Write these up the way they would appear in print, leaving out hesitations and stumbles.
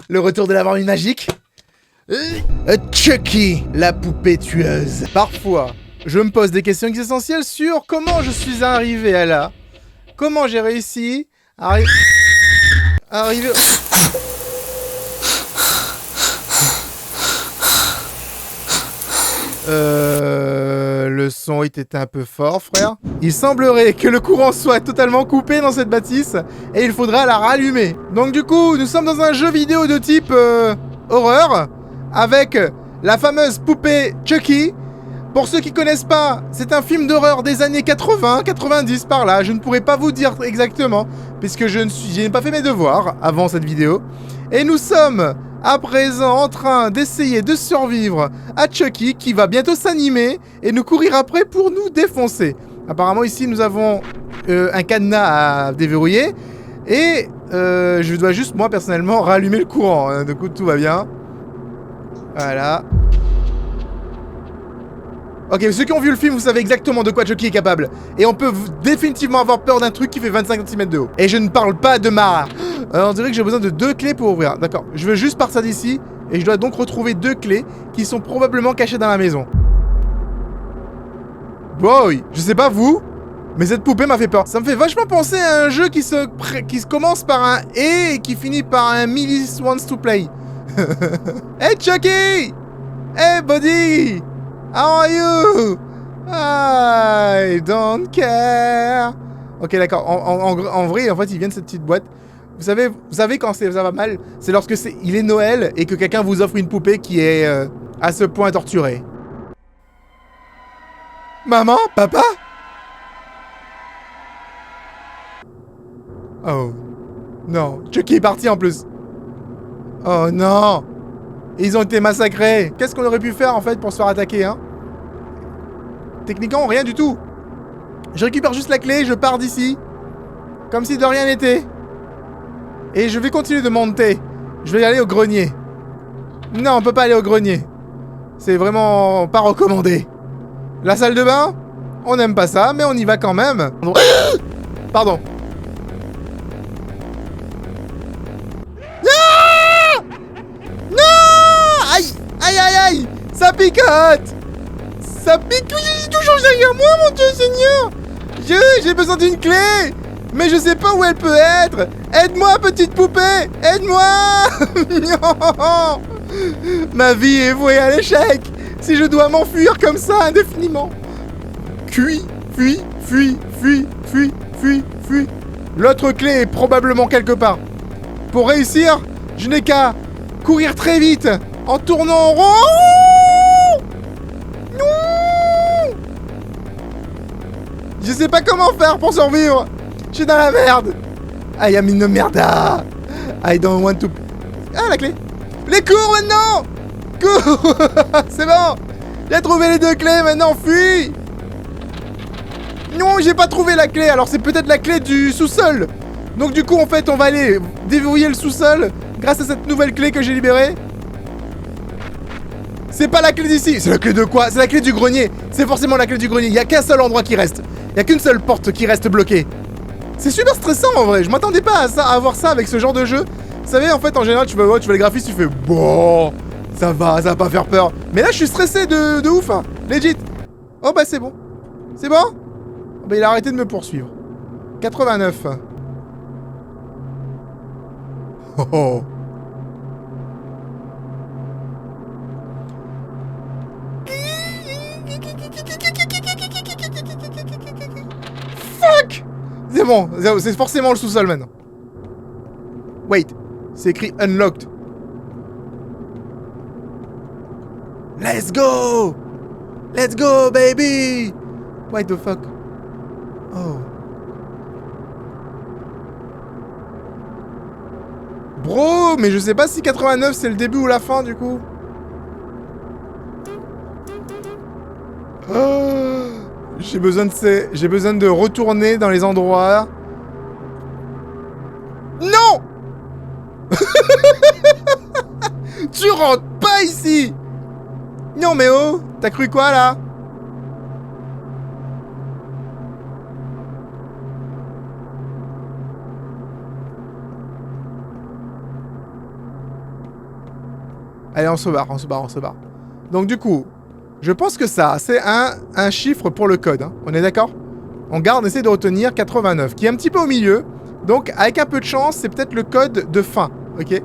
Le retour de la formule magique. Chucky, la poupée tueuse. Parfois, je me pose des questions essentielles sur comment je suis arrivé à là. Comment j'ai réussi à arriver... Le son était un peu fort, frère. Il semblerait que le courant soit totalement coupé dans cette bâtisse et il faudra la rallumer. Donc du coup, nous sommes dans un jeu vidéo de type horreur avec la fameuse poupée Chucky. Pour ceux qui connaissent pas, c'est un film d'horreur des années 80, 90 par là. Je ne pourrais pas vous dire exactement puisque je n'ai pas fait mes devoirs avant cette vidéo. Et nous sommes à présent en train d'essayer de survivre à Chucky qui va bientôt s'animer et nous courir après pour nous défoncer. Apparemment ici nous avons un cadenas à déverrouiller et je dois juste moi personnellement rallumer le courant. Hein. Du coup tout va bien. Voilà. Ok, ceux qui ont vu le film, vous savez exactement de quoi Chucky est capable. Et on peut définitivement avoir peur d'un truc qui fait 25 cm de haut. Et je ne parle pas de Mara. On dirait que j'ai besoin de 2 clés pour ouvrir. D'accord, je veux juste partir d'ici. Et je dois donc retrouver 2 clés qui sont probablement cachées dans la maison. Boy, je sais pas vous, mais cette poupée m'a fait peur. Ça me fait vachement penser à un jeu qui se commence par un et qui finit par un Millie wants to play. Hey Chucky! Hey buddy! How are you? I don't care. Ok, d'accord. En vrai, en fait, il vient de cette petite boîte. Vous savez quand ça va mal, c'est lorsque il est Noël et que quelqu'un vous offre une poupée qui est à ce point torturée. Maman? Papa? Oh. Non. Chucky est parti en plus. Oh non. Ils ont été massacrés. Qu'est-ce qu'on aurait pu faire en fait pour se faire attaquer, hein? Techniquement, rien du tout. Je récupère juste la clé, je pars d'ici. Comme si de rien n'était. Et je vais continuer de monter. Je vais aller au grenier. Non, on peut pas aller au grenier. C'est vraiment pas recommandé. La salle de bain? On n'aime pas ça, mais on y va quand même. Pardon. Aïe, aïe, aïe! Ça picote! Ça pique toujours derrière moi, mon Dieu Seigneur! J'ai besoin d'une clé! Mais je sais pas où elle peut être! Aide-moi, petite poupée! Aide-moi! Non! Ma vie est vouée à l'échec! Si je dois m'enfuir comme ça indéfiniment! Fuis! L'autre clé est probablement quelque part. Pour réussir, je n'ai qu'à courir très vite! En tournant en rond. Non. Je sais pas comment faire pour survivre. Je suis dans la merde. I am in the merda. I don't want to... Ah, la clé. Les cours maintenant. Cours. C'est bon. J'ai trouvé les 2 clés, maintenant fuis. Non, j'ai pas trouvé la clé. Alors c'est peut-être la clé du sous-sol. Donc du coup, en fait, on va aller déverrouiller le sous-sol grâce à cette nouvelle clé que j'ai libérée. C'est pas la clé d'ici. C'est la clé de quoi? C'est la clé du grenier. C'est forcément la clé du grenier. Il y a qu'un seul endroit qui reste. Il y a qu'une seule porte qui reste bloquée. C'est super stressant en vrai. Je m'attendais pas à ça, à voir ça avec ce genre de jeu. Vous savez, en fait, en général, tu vois les graphismes, tu fais bon, ça va pas faire peur. Mais là, je suis stressé de ouf. Hein. Legit. Oh bah c'est bon. C'est bon? Bah il a arrêté de me poursuivre. 89. Oh oh. Fuck! C'est bon, c'est forcément le sous-sol maintenant. Wait, c'est écrit unlocked. Let's go! Let's go, baby! What the fuck? Oh. Bro, mais je sais pas si 89 c'est le début ou la fin du coup. Oh, j'ai besoin de retourner dans les endroits. Non. Tu rentres pas ici. Non mais oh, t'as cru quoi là? Allez, on se barre, on se barre, on se barre. Donc du coup, je pense que ça, c'est un chiffre pour le code. Hein. On est d'accord? On garde, on essaie de retenir 89, qui est un petit peu au milieu. Donc, avec un peu de chance, c'est peut-être le code de fin, ok?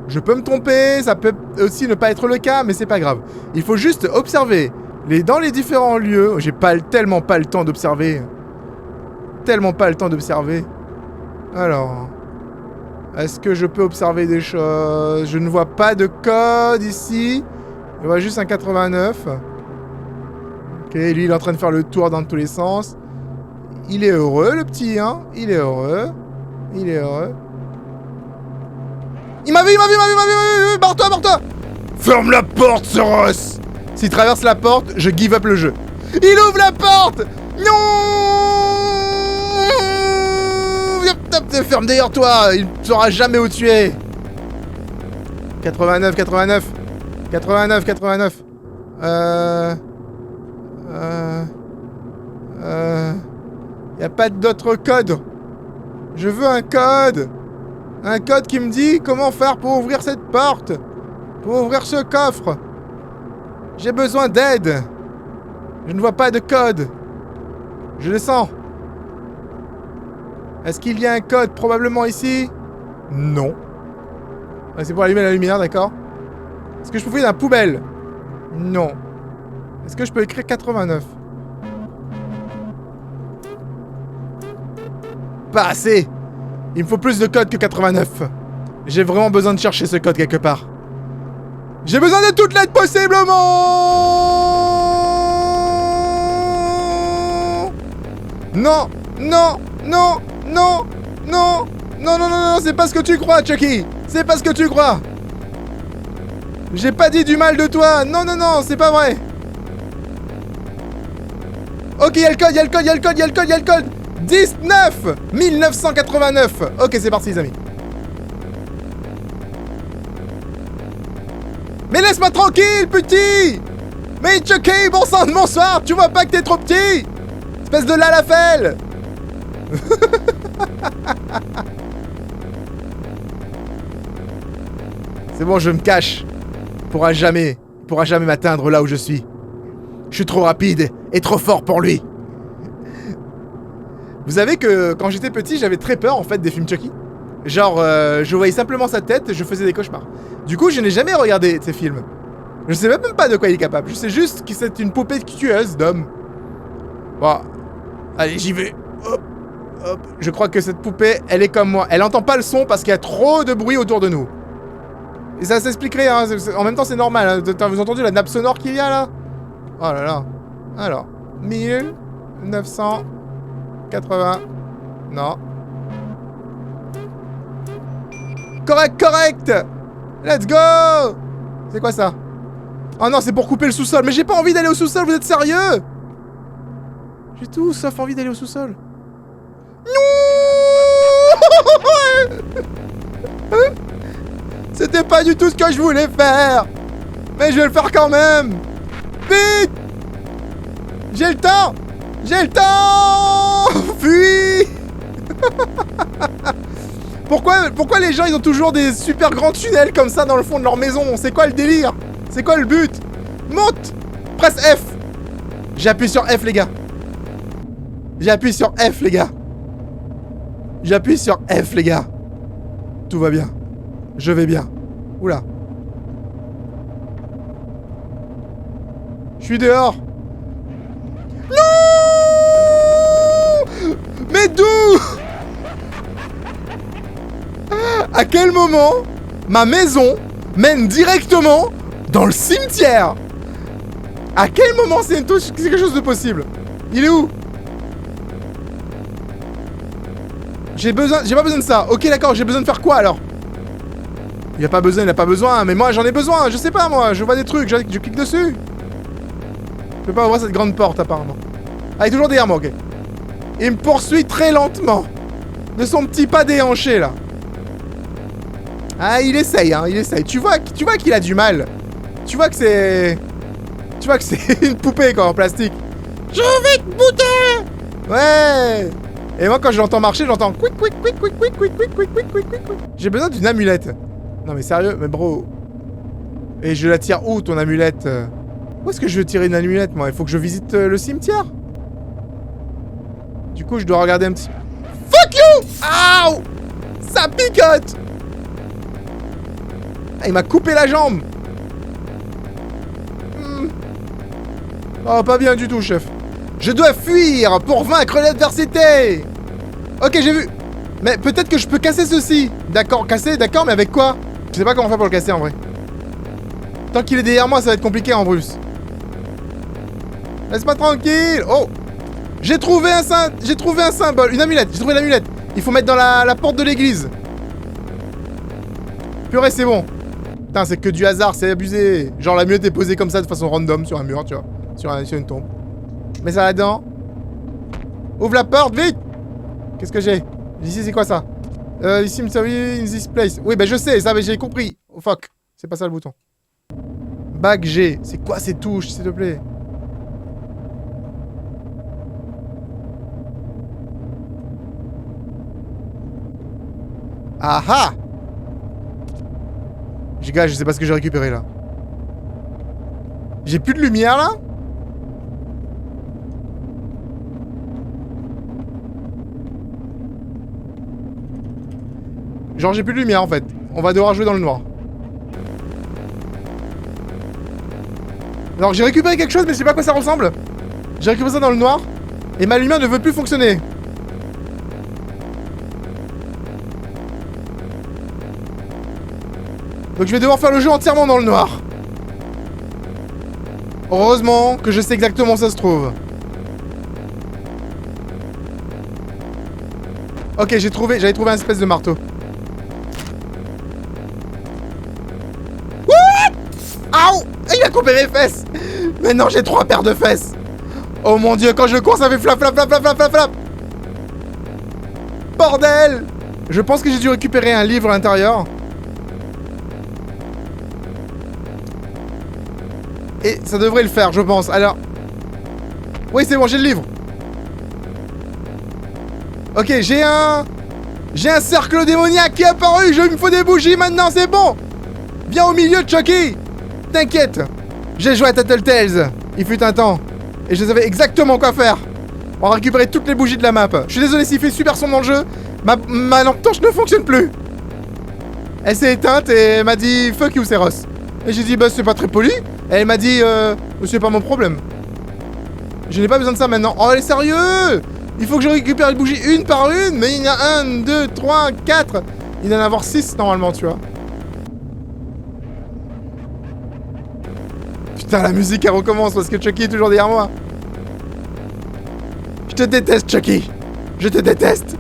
Je peux me tromper, ça peut aussi ne pas être le cas, mais c'est pas grave. Il faut juste observer dans les différents lieux. J'ai tellement pas le temps d'observer. Tellement pas le temps d'observer. Alors... Est-ce que je peux observer des choses? Je ne vois pas de code ici. Je vois juste un 89. Ok, lui, il est en train de faire le tour dans tous les sens. Il est heureux, le petit, hein? Il est heureux. Il est heureux. Il m'a vu, il m'a vu, il m'a vu, il m'a vu, il m'a vu. Barre-toi, barre-toi. Ferme la porte, Soros. S'il traverse la porte, je give up le jeu. Il ouvre la porte. Non. Ferme derrière toi. Il ne saura jamais où tu es. 89, 89. 89, 89. Y a pas d'autre code. Je veux un code. Un code qui me dit comment faire pour ouvrir cette porte. Pour ouvrir ce coffre. J'ai besoin d'aide. Je ne vois pas de code. Je descends. Est-ce qu'il y a un code probablement ici? Non. Ah, c'est pour allumer la lumière, d'accord. Est-ce que je peux fouiller dans la poubelle? Non. Est-ce que je peux écrire 89? Pas assez. Il me faut plus de code que 89. J'ai vraiment besoin de chercher ce code quelque part. J'ai besoin de toute l'aide possiblement. Non, non, non, non, non, non, non, non, non, c'est pas ce que tu crois, Chucky. C'est pas ce que tu crois. J'ai pas dit du mal de toi. Non, non, non, c'est pas vrai. Ok, y'a le code, y'a le code, y'a le code, y'a le code, y'a le code. 19 1989. Ok, c'est parti, les amis. Mais laisse-moi tranquille, petit. Mais Chucky, bon sang de bonsoir. Tu vois pas que t'es trop petit? Espèce de lalafel. C'est bon, je me cache. Il pourra jamais m'atteindre là où je suis. Je suis trop rapide et trop fort pour lui. Vous savez que quand j'étais petit, j'avais très peur en fait des films Chucky. Genre, je voyais simplement sa tête et je faisais des cauchemars. Du coup, je n'ai jamais regardé ces films. Je sais même pas de quoi il est capable. Je sais juste que c'est une poupée tueuse d'homme. Bon, allez, j'y vais. Hop, hop. Je crois que cette poupée, elle est comme moi. Elle entend pas le son parce qu'il y a trop de bruit autour de nous. Et ça s'expliquerait, hein. En même temps, c'est normal. Hein. Vous avez entendu la nappe sonore qu'il y a là? Oh là là. Alors, 1980. Non. Correct, correct. Let's go. C'est quoi ça? Oh non, c'est pour couper le sous-sol. Mais j'ai pas envie d'aller au sous-sol, vous êtes sérieux? J'ai tout sauf envie d'aller au sous-sol. Non. C'était pas du tout ce que je voulais faire. Mais je vais le faire quand même. Vite. J'ai le temps. J'ai le temps. Fuis. Pourquoi les gens ils ont toujours des super grands tunnels comme ça dans le fond de leur maison? C'est quoi le délire? C'est quoi le but? Monte. Presse F. J'appuie sur F les gars. J'appuie sur F les gars. J'appuie sur F les gars. Tout va bien. Je vais bien. Oula. Je suis dehors. Non. Mais d'où? À quel moment ma maison mène directement dans le cimetière? À quel moment c'est quelque chose de possible? Il est où? J'ai pas besoin de ça. Ok, d'accord, j'ai besoin de faire quoi alors? Il a pas besoin, il a pas besoin, mais moi j'en ai besoin, je sais pas moi, je vois des trucs, je clique dessus. Je peux pas ouvrir cette grande porte apparemment. Ah, il est toujours derrière moi, ok. Il me poursuit très lentement. De son petit pas déhanché là. Ah, il essaye, hein, il essaye. Tu vois qu'il a du mal. Tu vois que c'est une poupée quoi, en plastique. Je vais te bouter. Ouais. Et moi quand je l'entends marcher, j'entends quick quick quick quick quick quick quick quick quick quick quick. J'ai besoin d'une amulette. Non mais sérieux, mais bro. Et je la tire où, ton amulette? Où est-ce que je veux tirer une amulette, moi? Il faut que je visite le cimetière. Du coup, je dois regarder un petit... Fuck you! Aouh! Ça picote! Ah, il m'a coupé la jambe. Oh, pas bien du tout, chef. Je dois fuir pour vaincre l'adversité. Ok, j'ai vu. Mais peut-être que je peux casser ceci. D'accord, casser, d'accord, mais avec quoi? Je sais pas comment faire pour le casser, en vrai. Tant qu'il est derrière moi, ça va être compliqué, en plus. Laisse-moi tranquille. Oh! J'ai trouvé un symbole. Une amulette. J'ai trouvé l'amulette. Il faut mettre dans la porte de l'église. Purée, c'est bon. Putain, c'est que du hasard, c'est abusé. Genre, l'amulette est posée comme ça, de façon random, sur un mur, tu vois. Sur une tombe. Mets ça là-dedans. Ouvre la porte, vite! Qu'est-ce que j'ai? Ici, c'est quoi ça? Ici, me in this place. Oui, bah je sais, ça, mais j'ai compris. Oh fuck. C'est pas ça le bouton. Bague G. C'est quoi ces touches, s'il te plaît? Ah ah! Gars, je sais pas ce que j'ai récupéré là. J'ai plus de lumière là? Genre j'ai plus de lumière en fait. On va devoir jouer dans le noir. Alors j'ai récupéré quelque chose mais je sais pas à quoi ça ressemble. J'ai récupéré ça dans le noir. Et ma lumière ne veut plus fonctionner. Donc je vais devoir faire le jeu entièrement dans le noir. Heureusement que je sais exactement où ça se trouve. Ok, j'avais trouvé un espèce de marteau. Aouh! Il a coupé mes fesses! Maintenant j'ai 3 paires de fesses! Oh mon dieu, quand je cours ça fait flap flap flap flap flap flap flap! Bordel! Je pense que j'ai dû récupérer un livre à l'intérieur. Et ça devrait le faire, je pense. Alors... Oui, c'est bon, j'ai le livre. Ok, j'ai un cercle démoniaque qui est apparu. Il me faut des bougies maintenant, c'est bon. Viens au milieu, Chucky. T'inquiète. J'ai joué à Tattletales. Il fut un temps. Et je savais exactement quoi faire. On va récupérer toutes les bougies de la map. Je suis désolé s'il fait super sombre dans le jeu. Ma lampe torche ne fonctionne plus. Elle s'est éteinte et elle m'a dit fuck you, c'est Ross. Et j'ai dit bah c'est pas très poli. Et elle m'a dit c'est pas mon problème. Je n'ai pas besoin de ça maintenant. Oh, elle est sérieux! Il faut que je récupère les bougies une par une. Mais il y en a 1, 2, 3, 4. Il doit en avoir 6 normalement, tu vois. Putain, la musique elle recommence parce que Chucky est toujours derrière moi. Je te déteste, Chucky. Je te déteste.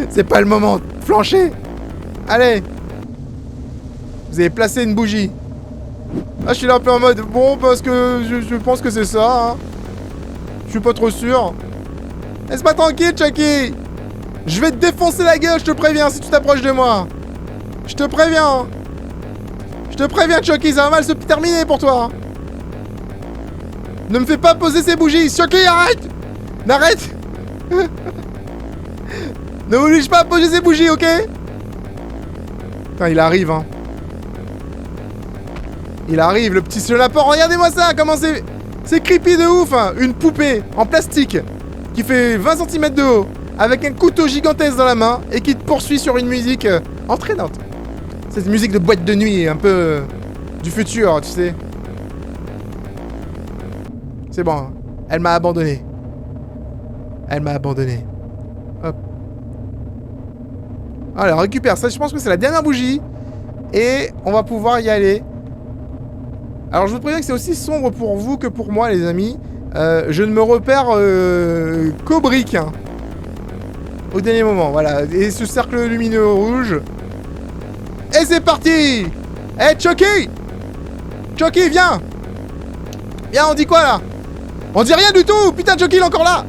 C'est pas le moment de flancher. Allez. Vous avez placé une bougie. Ah, je suis là un peu en mode bon, parce que je pense que c'est ça. Hein. Je suis pas trop sûr. Laisse-moi tranquille, Chucky. Je vais te défoncer la gueule, je te préviens, si tu t'approches de moi. Je te préviens. Je te préviens, Chucky, ça va mal se terminer pour toi. Ne me fais pas poser ces bougies. Chucky, arrête. N'arrête. Ne m'oblige pas à poser ces bougies, ok? Putain, il arrive, hein. Il arrive, le petit lapin. Regardez-moi ça, comment c'est... C'est creepy de ouf, hein. Une poupée en plastique qui fait 20 cm de haut, avec un couteau gigantesque dans la main et qui te poursuit sur une musique entraînante. Cette musique de boîte de nuit, un peu du futur, tu sais. C'est bon, hein. Elle m'a abandonné. Elle m'a abandonné. Hop. Alors, récupère ça. Je pense que c'est la dernière bougie. Et on va pouvoir y aller. Alors, je vous préviens que c'est aussi sombre pour vous que pour moi, les amis. Je ne me repère qu'au brick. Hein. Au dernier moment, voilà. Et ce cercle lumineux rouge. Et c'est parti! Hey, Chucky! Chucky, viens! Viens, on dit quoi, là? On dit rien du tout! Putain, Chucky, il est encore là!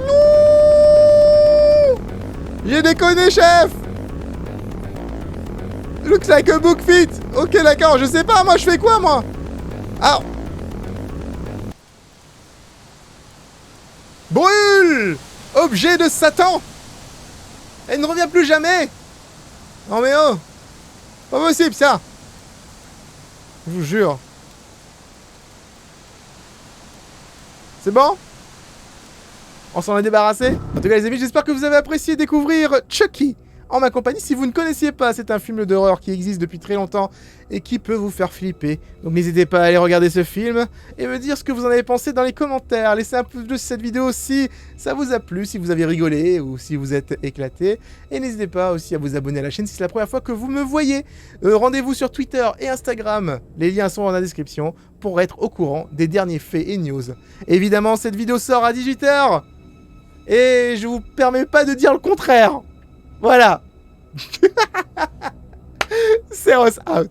Non! J'ai déconné, chef! Looks like a book fit! Ok, d'accord, je sais pas, moi, je fais quoi, moi? Ah! Brûle! Objet de Satan! Elle ne revient plus jamais! Non mais oh! Pas possible ça! Je vous jure. C'est bon? On s'en est débarrassé? En tout cas les amis, j'espère que vous avez apprécié découvrir Chucky en ma compagnie. Si vous ne connaissiez pas, c'est un film d'horreur qui existe depuis très longtemps et qui peut vous faire flipper. Donc n'hésitez pas à aller regarder ce film et me dire ce que vous en avez pensé dans les commentaires. Laissez un pouce bleu sur cette vidéo si ça vous a plu, si vous avez rigolé ou si vous êtes éclaté. Et n'hésitez pas aussi à vous abonner à la chaîne si c'est la première fois que vous me voyez. Rendez-vous sur Twitter et Instagram, les liens sont dans la description pour être au courant des derniers faits et news. Évidemment, cette vidéo sort à 18 h et je vous permets pas de dire le contraire. Voilà. Zeros out.